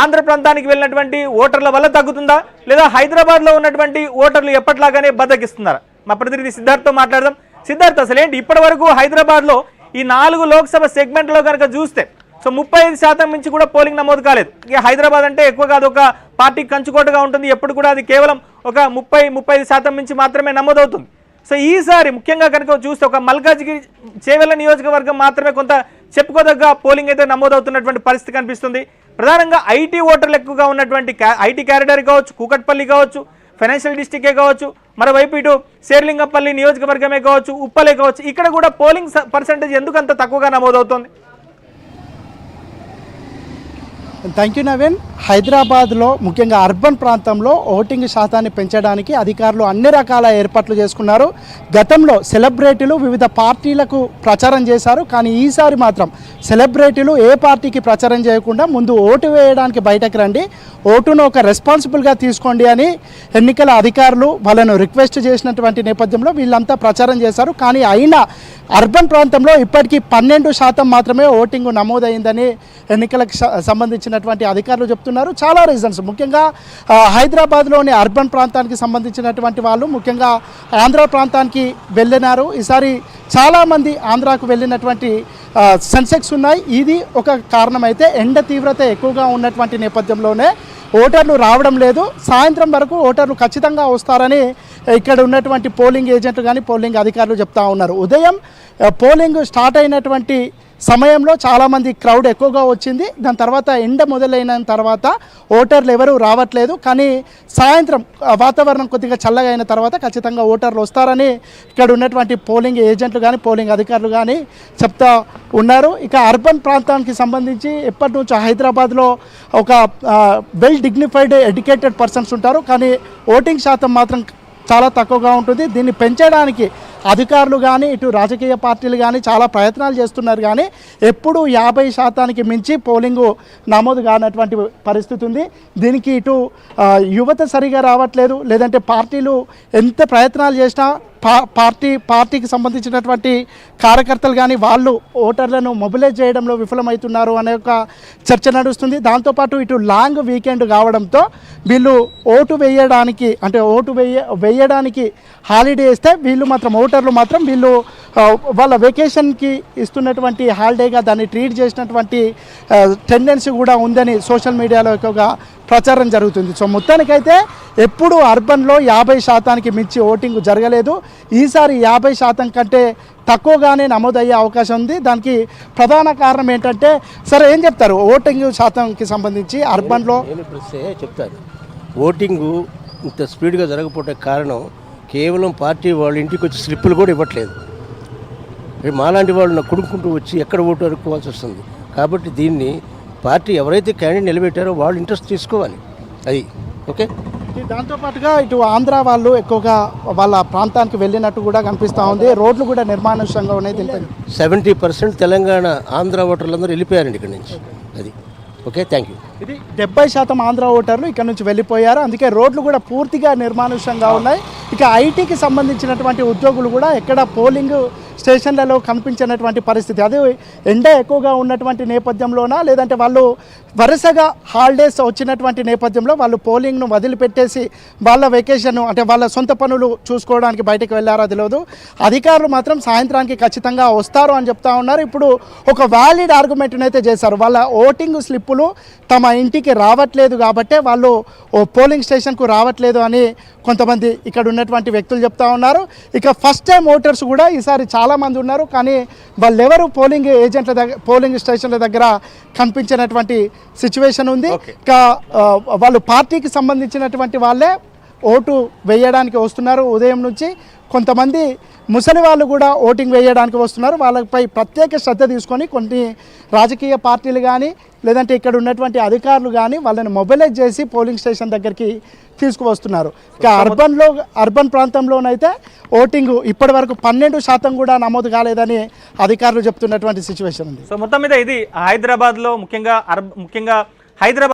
ఆంధ్ర ప్రాంతానికి వెళ్ళినటువంటి ఓటర్ల వల్ల తగ్గుతుందా లేదా హైదరాబాద్లో ఉన్నటువంటి ఓటర్లు ఎప్పట్లాగానే బద్దకిస్తున్నారా? మా ప్రతినిధి సిద్ధార్థ్తో మాట్లాడదాం. సిద్ధార్థ్, అసలేంటి ఇప్పటి వరకు హైదరాబాద్లో ఈ 4 లోక్సభ సెగ్మెంట్లో కనుక చూస్తే 35% నుంచి కూడా పోలింగ్ నమోదు కాలేదు. ఇక హైదరాబాద్ అంటే ఎక్కువ కాదు, ఒక పార్టీకి కంచుకోటగా ఉంటుంది. ఎప్పుడు కూడా అది కేవలం ఒక 30-35% నుంచి మాత్రమే నమోదవుతుంది. సో ఈసారి ముఖ్యంగా కనుక చూస్తే ఒక మల్కాజ్గిరి చేవెళ్ల నియోజకవర్గం మాత్రమే కొంత చెప్పుకోదగ్గ పోలింగ్ అయితే నమోదవుతున్నటువంటి పరిస్థితి కనిపిస్తుంది. ప్రధానంగా ఐటీ ఓటర్లు ఎక్కువగా ఉన్నటువంటి ఐటీ క్యారిడర్ కావచ్చు, కూకట్పల్లి కావచ్చు, ఫైనాన్షియల్ డిస్టిక్కే కావచ్చు, మరోవైపు ఇటు శేర్లింగంపల్లి నియోజకవర్గమే కావచ్చు, ఉప్పలే కావచ్చు, ఇక్కడ కూడా పోలింగ్ పర్సంటేజ్ ఎందుకు అంత తక్కువగా నమోదవుతుంది? Thank you Naveen. హైదరాబాద్లో ముఖ్యంగా అర్బన్ ప్రాంతంలో ఓటింగ్ శాతాన్ని పెంచడానికి అధికారులు అన్ని రకాల ఏర్పాట్లు చేసుకున్నారు. గతంలో సెలబ్రిటీలు వివిధ పార్టీలకు ప్రచారం చేశారు. కానీ ఈసారి మాత్రం సెలబ్రిటీలు ఏ పార్టీకి ప్రచారం చేయకుండా ముందు ఓటు వేయడానికి బయటకు రండి, ఓటును ఒక రెస్పాన్సిబుల్గా తీసుకోండి అని ఎన్నికల అధికారులు వాళ్ళను రిక్వెస్ట్ చేసినటువంటి నేపథ్యంలో వీళ్ళంతా ప్రచారం చేశారు. కానీ అయినా అర్బన్ ప్రాంతంలో ఇప్పటికీ 12% మాత్రమే ఓటింగ్ నమోదైందని ఎన్నికలకు సంబంధించినటువంటి అధికారులు చెప్తున్నారు. చాలా రీజన్స్, ముఖ్యంగా హైదరాబాద్లోని అర్బన్ ప్రాంతానికి సంబంధించినటువంటి వాళ్ళు ముఖ్యంగా ఆంధ్ర ప్రాంతానికి వెళ్ళినారు. ఈసారి చాలామంది ఆంధ్రాకు వెళ్ళినటువంటి సెన్సెక్స్ ఉన్నాయి. ఇది ఒక కారణమైతే ఎండ తీవ్రత ఎక్కువగా ఉన్నటువంటి నేపథ్యంలోనే ఓటర్లు రావడం లేదు. సాయంత్రం వరకు ఓటర్లు ఖచ్చితంగా వస్తారని ఇక్కడ ఉన్నటువంటి పోలింగ్ ఏజెంట్లు కానీ పోలింగ్ అధికారులు చెప్తా ఉన్నారు. ఉదయం పోలింగ్ స్టార్ట్ అయినటువంటి సమయంలో చాలామంది క్రౌడ్ ఎక్కువగా వచ్చింది. దాని తర్వాత ఎండ మొదలైన తర్వాత ఓటర్లు ఎవరు రావట్లేదు. కానీ సాయంత్రం వాతావరణం కొద్దిగా చల్లగా అయిన తర్వాత ఖచ్చితంగా ఓటర్లు వస్తారని ఇక్కడ ఉన్నటువంటి పోలింగ్ ఏజెంట్లు కానీ పోలింగ్ అధికారులు కానీ చెప్తా ఉన్నారు. ఇక అర్బన్ ప్రాంతానికి సంబంధించి ఎప్పటి నుంచో హైదరాబాద్లో ఒక వెల్ డిగ్నిఫైడ్ ఎడ్యుకేటెడ్ పర్సన్స్ ఉంటారు. కానీ ఓటింగ్ శాతం మాత్రం చాలా తక్కువగా ఉంటుంది. దీన్ని పెంచడానికి అధికారులు కానీ ఇటు రాజకీయ పార్టీలు కానీ చాలా ప్రయత్నాలు చేస్తున్నారు. కానీ ఎప్పుడు 50% మించి పోలింగు నమోదు కానటువంటి పరిస్థితి ఉంది. దీనికి ఇటు యువత సరిగా రావట్లేదు, లేదంటే పార్టీలు ఎంత ప్రయత్నాలు చేసినా పార్టీకి సంబంధించినటువంటి కార్యకర్తలు కానీ వాళ్ళు ఓటర్లను మొబిలైజ్ చేయడంలో విఫలమవుతున్నారు అనే ఒక చర్చ నడుస్తుంది. దాంతోపాటు ఇటు లాంగ్ వీకెండ్ కావడంతో వీళ్ళు ఓటు వేయడానికి అంటే వేయడానికి హాలిడే ఇస్తే వీళ్ళు మాత్రం ఓటర్లు మాత్రం వీళ్ళు వాళ్ళ వెకేషన్కి ఇస్తున్నటువంటి హాలిడేగా దాన్ని ట్రీట్ చేసినటువంటి టెండెన్సీ కూడా ఉందని సోషల్ మీడియాలో ఎక్కువగా ప్రచారం జరుగుతుంది. సో మొత్తానికైతే ఎప్పుడు అర్బన్లో 50% మించి ఓటింగ్ జరగలేదు. ఈసారి 50% కంటే తక్కువగానే నమోదయ్యే అవకాశం ఉంది. దానికి ప్రధాన కారణం ఏంటంటే, సరే ఏం చెప్తారు ఓటింగ్ శాతంకి సంబంధించి అర్బన్లో? చెప్తారు ఓటింగు ఇంత స్పీడ్గా జరగకపోవడానికి కారణం కేవలం పార్టీ వాళ్ళు ఇంటికి వచ్చి స్లిప్పులు కూడా ఇవ్వట్లేదు. మాలాంటి వాళ్ళు కొడుకుంటూ వచ్చి ఎక్కడ ఓటు అడుక్కోవాల్సి వస్తుంది. కాబట్టి దీన్ని పార్టీ ఎవరైతే క్యాండిడేట్ నిలబెట్టారో వాళ్ళు ఇంట్రెస్ట్ తీసుకోవాలి. అది ఓకే. దాంతోపాటుగా ఇటు ఆంధ్ర వాళ్ళు ఎక్కువగా వాళ్ళ ప్రాంతానికి వెళ్ళినట్టు కూడా కనిపిస్తూ ఉంది. రోడ్లు కూడా నిర్మానుష్యంగా ఉన్నాయి. 70% తెలంగాణ ఆంధ్ర ఓటర్లందరూ వెళ్ళిపోయారండి ఇక్కడ నుంచి. అది ఓకే, థ్యాంక్ యూ. ఇది 70% ఆంధ్ర ఓటర్లు ఇక్కడ నుంచి వెళ్ళిపోయారు. అందుకే రోడ్లు కూడా పూర్తిగా నిర్మానుష్యంగా ఉన్నాయి. ఇక ఐటీకి సంబంధించినటువంటి ఉద్యోగులు కూడా ఎక్కడ పోలింగ్ స్టేషన్లలో కనిపించినటువంటి పరిస్థితి. అది ఎండ ఎక్కువగా ఉన్నటువంటి నేపథ్యంలోనా, లేదంటే వాళ్ళు వరుసగా హాలిడేస్ వచ్చినటువంటి నేపథ్యంలో వాళ్ళు పోలింగ్ను వదిలిపెట్టేసి వాళ్ళ వెకేషన్ అంటే వాళ్ళ సొంత పనులు చూసుకోవడానికి బయటకు వెళ్ళారో తెలియదు. అధికారులు మాత్రం సాయంత్రానికి ఖచ్చితంగా వస్తారు అని చెప్తా ఉన్నారు. ఇప్పుడు ఒక వ్యాలిడ్ ఆర్గ్యుమెంట్ని అయితే చేశారు. వాళ్ళ ఓటింగ్ స్లిప్పులు తమ ఇంటికి రావట్లేదు కాబట్టే వాళ్ళు పోలింగ్ స్టేషన్కు రావట్లేదు అని కొంతమంది ఇక్కడ ఉన్నటువంటి వ్యక్తులు చెప్తా ఉన్నారు. ఇక ఫస్ట్ టైం ఓటర్స్ కూడా ఈసారి చాలామంది ఉన్నారు. కానీ వాళ్ళెవరు పోలింగ్ ఏజెంట్ల దగ్గర పోలింగ్ స్టేషన్ల దగ్గర కనిపించినటువంటి సిచ్యువేషన్ ఉంది. ఇక వాళ్ళు పార్టీకి సంబంధించినటువంటి వాళ్ళే ఓటు వేయడానికి వస్తున్నారు ఉదయం నుంచి. కొంతమంది ముసలి వాళ్ళు కూడా ఓటింగ్ వేయడానికి వస్తున్నారు. వాళ్ళపై ప్రత్యేక శ్రద్ధ తీసుకొని కొన్ని రాజకీయ పార్టీలు కానీ లేదంటే ఇక్కడ ఉన్నటువంటి అధికారులు కానీ వాళ్ళని మొబిలైజ్ చేసి పోలింగ్ స్టేషన్ దగ్గరికి తీసుకువస్తున్నారు. ఇక అర్బన్ ప్రాంతంలోనైతే ఓటింగ్ ఇప్పటి వరకు 12% కూడా నమోదు కాలేదని అధికారులు చెప్తున్నటువంటి సిచ్యువేషన్ ఉంది. సో మొత్తం మీద ఇది హైదరాబాద్లో ముఖ్యంగా హైదరాబాద్